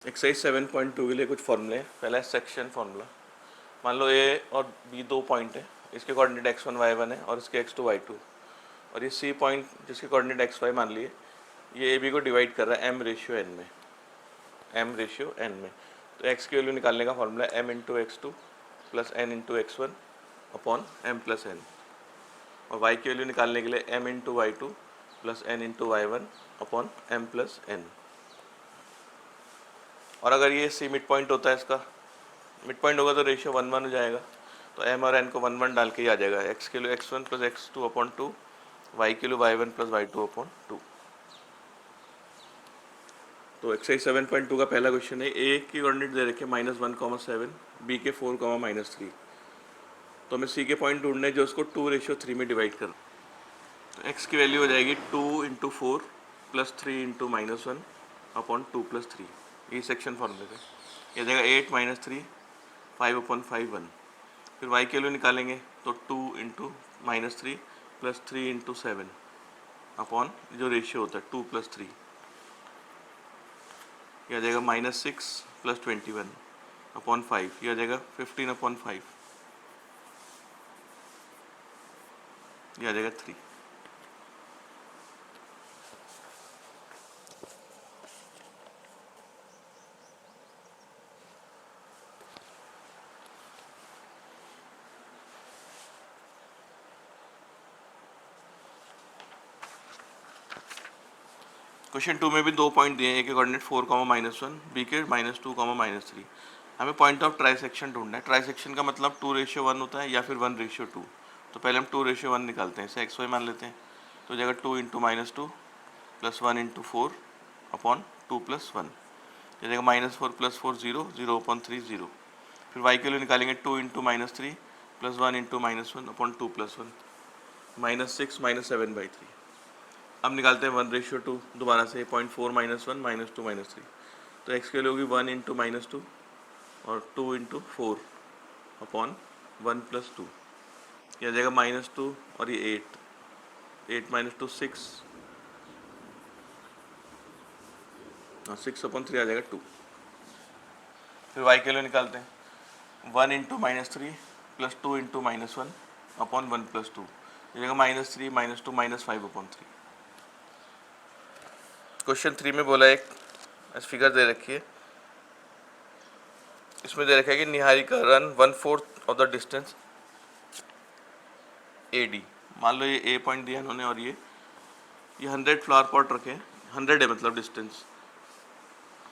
Exercise 7.2 के लिए कुछ फॉर्मूले हैं। पहला है सेक्शन फार्मूला। मान लो ए और बी दो पॉइंट है, इसके कोऑर्डिनेट x1 y1 है और इसके x2 y2, और ये सी पॉइंट जिसके कोऑर्डिनेट xy मान लिए, ये ए बी को डिवाइड कर रहा है m रेशियो n में, तो x की वैल्यू निकालने का फॉर्मूला है m into x2 plus n into x1 upon m plus n, और y की वैल्यू निकालने के लिए m into y2 plus n into y1 upon m plus n। और अगर ये सी मिड पॉइंट होता है, इसका मिड पॉइंट होगा तो रेशियो 1:1 हो जाएगा, तो m और n को 1:1 डाल के ही आ जाएगा। x के लिए x1 plus x2 upon 2, y के लिए y1 प्लस y2 अपॉन 2। तो एक्सरसाइज 7.2 का पहला क्वेश्चन है, ए की कोऑर्डिनेट दे रखे -1,7, बी के 4, -3, तो हमें सी के पॉइंट ढूंढने हैं जो उसको 2:3 में डिवाइड कर। तो x की वैल्यू हो जाएगी 2 into 4 plus 3 into -1 upon 2 plus 3, ये सेक्शन फॉर्मूले थे। ये जाएगा 8 - 3 5 अपॉन 5 1। फिर y की वैल्यू निकालेंगे तो 2 इंटू -3 प्लस 3 इंटू 7 अपॉन जो रेशियो होता है 2 प्लस 3, यह आ जाएगा -6 प्लस 21 अपॉन 5, यह आ जाएगा 15 अपॉन 5, यह आ जाएगा 3। क्वेश्चन 2 में भी दो पॉइंट दिए हैं, ए के कोऑर्डिनेट 4, -1, बी के -2, -3। हमें पॉइंट ऑफ ट्राइसेक्शन ढूंढना है। ट्राइसेक्शन का मतलब 2:1 होता है या फिर 1:2। तो पहले हम 2:1 निकालते हैं, इसे xy मान लेते हैं, तो जाएगा 2 into -2 plus 1 into 4 upon 2 plus 1, ये जाएगा -4 प्लस 4 0, 0 अपॉन 3 0। फिर y के लिए निकालेंगे 2 into -3 plus 1 into -1 upon 2 plus 1, -6 -7/3। अब निकालते हैं 1:2 दोबारा से, 0.4 -1 -2 -3, तो x की वैल्यू होगी 1 इंटू -2 और 2 इंटू 4 अपॉन 1 प्लस 2, यह आ जाएगा -2 और ये 8 -2 6, 6 अपॉन 3 आ जाएगा 2। फिर y के लिए निकालते हैं 1 into -3 plus 2 into -1 upon 1 plus 2, यह जाएगा -3 -2 -5 अपॉन 3। क्वेश्चन 3 में बोला एक फिगर दे रखी है, इसमें दे रखा है कि Niharika run 1/4 of the distance AD। मान लो ये ए पॉइंट दिया इन्होंने और ये 100 फ्लावर पॉट रखे हैं, 100 है मतलब डिस्टेंस,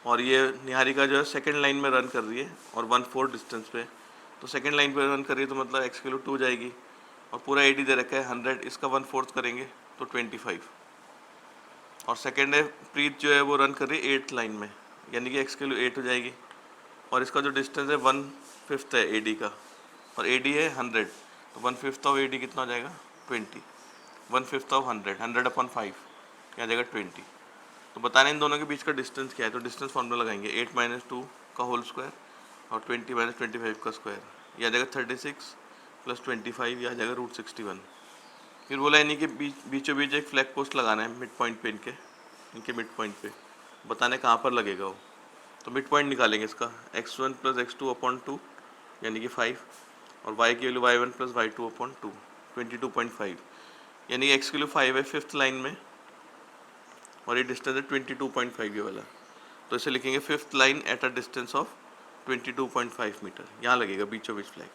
और ये निहारिका जो है सेकंड लाइन में रन कर रही है और 1/4 डिस्टेंस पे, तो सेकंड लाइन पे रन कर रही है तो मतलब x की वैल्यू 2 जाएगी, और पूरा AD दे रखा है 100, इसका 1/4 करेंगे तो 25, और सेकंड है प्रीत जो है वो रन कर रही है 8th लाइन में, यानी कि x की वैल्यू 8 हो जाएगी, और इसका जो डिस्टेंस है 1/5 है AD का, और AD है 100, तो 1/5 ऑफ AD कितना हो जाएगा 20, 1/5 ऑफ 100 अपॉन 5 क्या आ जाएगा 20। तो बताना इन दोनों के बीच का डिस्टेंस क्या है, तो डिस्टेंस फॉर्मूला लगाएंगे 8 - 2 का होल स्क्वायर और 20 - 25 का स्क्वायर, यह आ जाएगा 36 प्लस 25, यह आ जाएगा √61। फिर बोला इन्हीं के बीचों बीच एक फ्लैग पोस्ट लगाना है मिड पॉइंट पे, इनके मिड पॉइंट पे बताना है कहाँ पर लगेगा वो। तो मिड पॉइंट निकालेंगे इसका x1 प्लस x2 अपॉन 2 यानी कि 5, और y की value y1 plus y2 upon 2 22.5, यानी कि x की वैल्यू 5 है 5th लाइन में, और ये डिस्टेंस है 22.5 ये वाला, तो इसे लिखेंगे 5th line at a distance of 22.5 metre, यहाँ लगेगा बीचों बीच फ्लैग।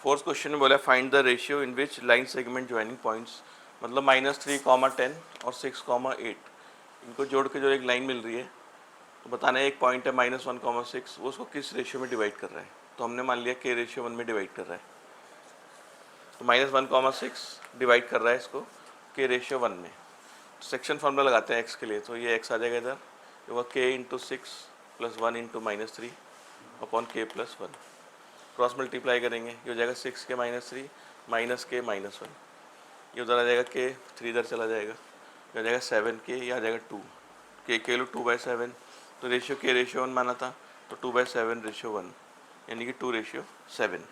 फोर्थ क्वेश्चन में बोला find the ratio in which line segment joining points, मतलब -3, 10 और 6, 8, इनको जोड़ के जो एक लाइन मिल रही है, तो बताना है एक पॉइंट है -1, 6, वो उसको किस रेशियो में डिवाइड कर रहा है, तो हमने मान लिया k/1 में डिवाइड कर रहा है, तो -1, 6 डिवाइड कर रहा है इसको k/1 में। सेक्शन फार्मूला लगाते हैं x के लिए, तो ये x आ जाएगा इधर, ये होगा k into 6 plus 1 into -3 upon k plus 1, cross multiply करेंगे, ये हो जाएगा 6 के -3 माइनस के -1, ये उधर आ जाएगा k, 3 इधर चला जाएगा, ये आ जाएगा 7k, ये आ जाएगा 2, k के लो 2/7, तो रेशियो k/1 माना था, तो 2/7/1 यानी कि 2/7।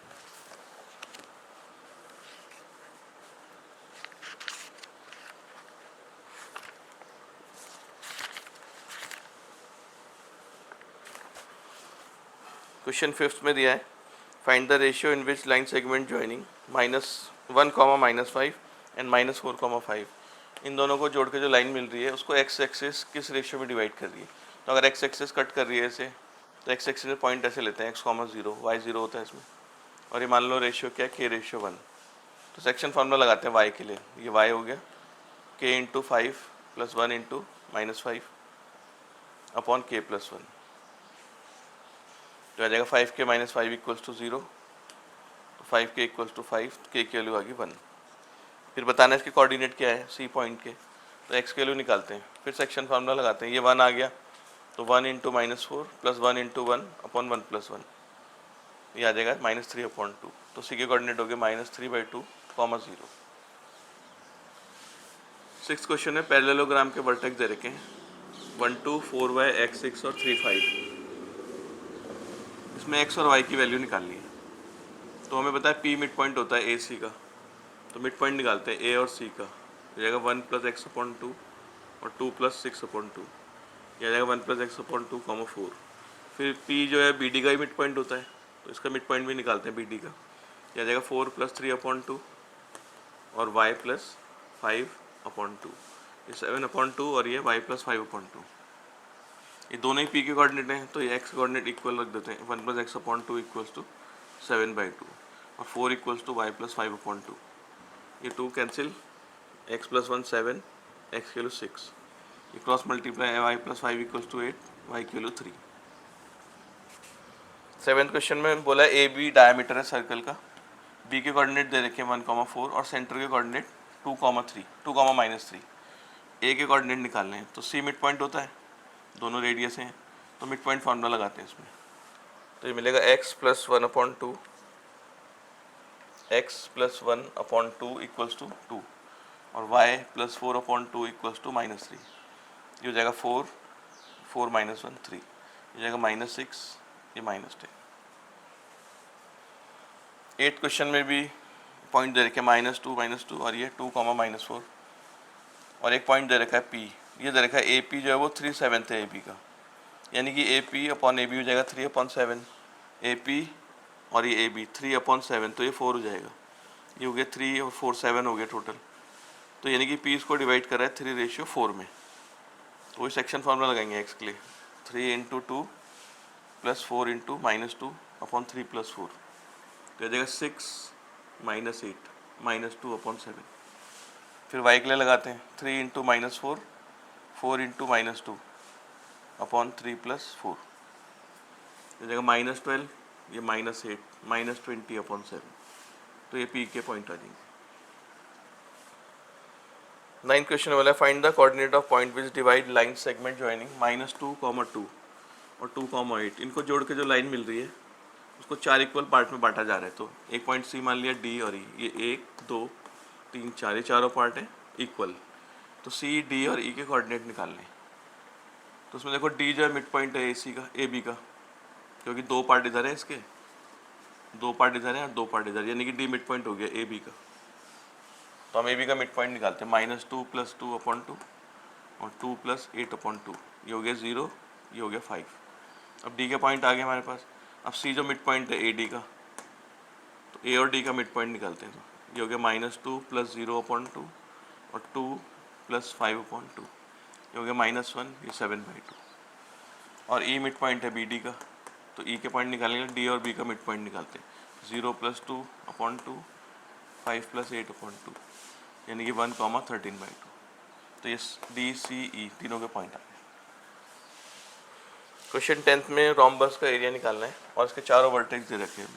क्वेश्चन 5th में दिया है find the ratio in which line segment joining -1, -5 and -4, 5 इन दोनों को जोड़ के जो लाइन मिल रही है उसको एक्स एक्सिस किस रेशियो में डिवाइड कर रही है। तो अगर एक्स एक्सिस कट कर रही है ऐसे तो एक्स एक्सिस में पॉइंट ऐसे लेते हैं x,0 y 0 होता है इसमें, और ये मान लो रेशियो क्या है k/1। तो सेक्शन फार्मूला लगाते हैं y के लिए, ये y हो गया k × 5 + 1 × -5 अपॉन k + 1, तो आ जाएगा 5k - 5 = 0, तो 5k = 5, k की वैल्यू आ गई 1। फिर बताना है इसके कोऑर्डिनेट क्या है सी पॉइंट के, तो x की वैल्यू निकालते हैं, फिर सेक्शन फार्मूला लगाते हैं, ये 1 आ गया तो 1 × -4 + 1 × 1 अपॉन 1 + 1, ये आ जाएगा -3/2। तो सी के कोऑर्डिनेट हो गए -3/2, 0। 6th क्वेश्चन है पैरेललोग्राम के वर्टेक्स दे रखे हैं 1 2 4y x 6 और 3 5। इसमें x और y की वैल्यू निकालनी है। तो हमें पता है p मिड पॉइंट होता है ए सी का, तो मिड पॉइंट निकालते हैं a और c का, हो जाएगा 1 + x/2 और 2 + 6/2, यह आ जाएगा 1 + x/2, 4। फिर p जो है bd का ही मिड पॉइंट होता है, तो इसका मिड पॉइंट भी निकालते हैं bd का, यह आ जाएगा 4 + 3/2 और y + 5/2, ये 7/2 और ये y + 5/2। ये दोनों ही p के कोऑर्डिनेट हैं, तो ये x कोऑर्डिनेट इक्वल रख देते हैं, 1 + x/2 = 7/2 और 4 = y + 5/2। ये 2 कैंसिल, x + 1 7, x की वैल्यू 6, ये क्रॉस मल्टीप्लाई है, y + 5 = 8, y की वैल्यू 3। 7th क्वेश्चन में बोला है ए बी डायमीटर है सर्कल का, b के कोऑर्डिनेट दे रखे हैं 1,4 और सेंटर के कोऑर्डिनेट 2,3, 2,-3। a के कोऑर्डिनेट निकालने हैं, तो c मिड पॉइंट होता है, दोनों रेडियस हैं, तो मिड पॉइंट फार्मूला लगाते हैं इसमें। तो ये मिलेगा x + 1/2, x + 1/2 = 2 और y + 4/2 = -3। ये हो जाएगा 4, 4 - 1 3, ये जाएगा -6, ये -10। 8th क्वेश्चन में भी पॉइंट दे रखे -2 और ये 2, -4 और एक पॉइंट दे रखा है p, ये दे रखा है AP जो है वो 3/7 है AB का, यानी कि AP/AB हो जाएगा 3/7, AP और ये AB 3/7, तो ये 4 हो जाएगा, ये हो गया 3 और 4 7 हो गया टोटल, तो यानी कि p इसको डिवाइड कर रहा है 3/4 में। तो वही सेक्शन फार्मूला लगाएंगे x के लिए, 3 × 2 + 4 × -2/3 + 4, तो आ जाएगा 6 - 8 -2/7। फिर y के लिए लगाते हैं, 3 × -4, 4 × -2/3 + 4, हो जाएगा -12, ये -8 -20/7, तो ये p के पॉइंट आ जाएंगे। 9th क्वेश्चन वाला है find the coordinate of point which divide line segment joining -2, 2 और 2, 8, इनको जोड़ के जो लाइन मिल रही है उसको 4 इक्वल पार्ट में बांटा जा रहा है। तो एक पॉइंट सी मान लिया, डी और ई, ये 1 2 3 4, ये चारों पार्ट है इक्वल, तो सी डी और ई के कोऑर्डिनेट निकालने। तो उसमें देखो डी जो है मिड पॉइंट है ए सी का, ए बी का, क्योंकि 2 पार्ट इधर है इसके, 2 पार्ट इधर है और 2 पार्ट इधर, यानी कि डी मिड पॉइंट हो गया ए बी का। तो हम ए बी का मिड पॉइंट निकालते हैं, -2 + 2/2 और 2 + 8/2, ये हो गया 0, ये हो गया 5। अब डी के पॉइंट आ गए हमारे पास। अब सी जो मिड पॉइंट है ए डी का, तो ए और डी का मिड पॉइंट निकालते हैं, तो ये हो गया -2 + 0/2 और 2 + 5/2, ये हो गया -1, ये 7/2। और ई मिड पॉइंट है बी डी का, तो ई के पॉइंट निकालेंगे, डी और बी का मिड पॉइंट निकालते हैं, 0 + 2/2, 5 + 8/2, यानी कि 1, 13/2। तो ये डी सी ई तीनों के पॉइंट आ गए। क्वेश्चन 10th में रोम्बस का एरिया निकालना है और इसके चारों वर्टेक्स दे रखे हैं,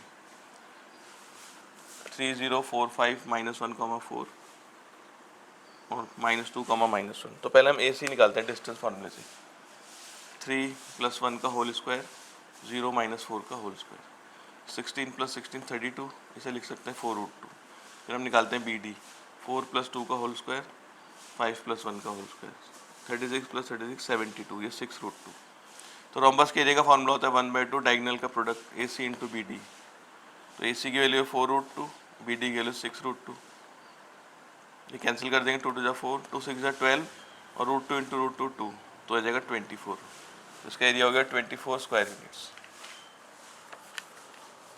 3 0 4 5 -1, 4 और -2, -1। तो पहले हम ए सी निकालते हैं डिस्टेंस फार्मूले से, 3 + 1 का होल स्क्वायर, 0 - 4 का होल स्क्वायर, 16 + 16 32, इसे लिख सकते हैं 4√2। फिर हम निकालते हैं बी डी, 4 + 2 का होल स्क्वायर, 5 + 1 का होल स्क्वायर, 36 + 36 72, ये 6√2। तो रोम्बस के एरिया का फॉर्मूला होता है 1/2 डायगोनल का product A C × B D. तो ए सी की वैल्यू है 4√2, बी डी की वैल्यू 6√2, ये कैंसिल कर देंगे, 2 × 4, 2 × 6 = 12 और √2 × √2 2, तो आ जाएगा 24। तो इसका एरिया हो गया 24 स्क्वायर यूनिट्स।